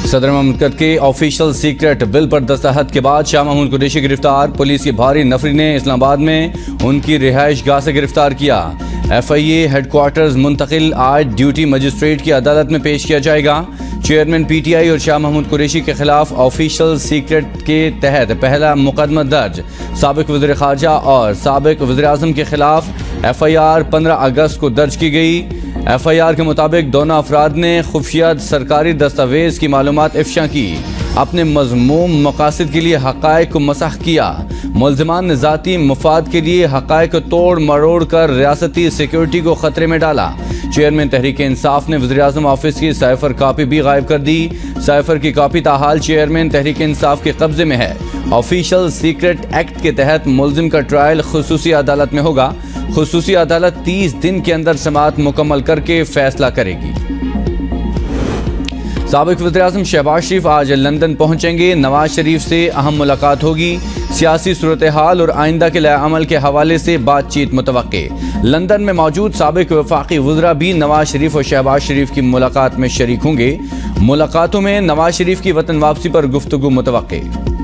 صدر مملکت کے آفیشل سیکرٹ بل پر دستخط کے بعد شاہ محمود قریشی گرفتار، پولیس کی بھاری نفری نے اسلام آباد میں ان کی رہائش گاہ سے گرفتار کیا۔ ایف آئی اے ہیڈ کوارٹرز منتقل، آج ڈیوٹی مجسٹریٹ کی عدالت میں پیش کیا جائے گا۔ چیئرمین پی ٹی آئی اور شاہ محمود قریشی کے خلاف آفیشل سیکرٹ کے تحت پہلا مقدمہ درج، سابق وزیر خارجہ اور سابق وزیر اعظم کے خلاف ایف آئی آر 15 اگست کو درج کی گئی۔ ایف آئی آر کے مطابق دونوں افراد نے خفیہ سرکاری دستاویز کی معلومات افشا کی، اپنے مذموم مقاصد کے لیے حقائق کو مسح کیا۔ ملزمان نے ذاتی مفاد کے لیے حقائق کو توڑ مروڑ کر ریاستی سیکیورٹی کو خطرے میں ڈالا۔ چیئرمین تحریک انصاف نے وزیر اعظم آفس کی سائفر کاپی بھی غائب کر دی۔ سائفر کی کاپی تاحال چیئرمین تحریک انصاف کے قبضے میں ہے۔ آفیشل سیکرٹ ایکٹ کے تحت ملزم کا ٹرائل خصوصی عدالت میں ہوگا۔ خصوصی عدالت 30 دن کے اندر سماعت مکمل کر کے فیصلہ کرے گی۔ سابق وزیر اعظم شہباز شریف آج لندن پہنچیں گے۔ نواز شریف سے اہم ملاقات ہوگی۔ سیاسی صورتحال اور آئندہ کے لائحہ عمل کے حوالے سے بات چیت متوقع۔ لندن میں موجود سابق وفاقی وزراء بھی نواز شریف اور شہباز شریف کی ملاقات میں شریک ہوں گے۔ ملاقاتوں میں نواز شریف کی وطن واپسی پر گفتگو متوقع۔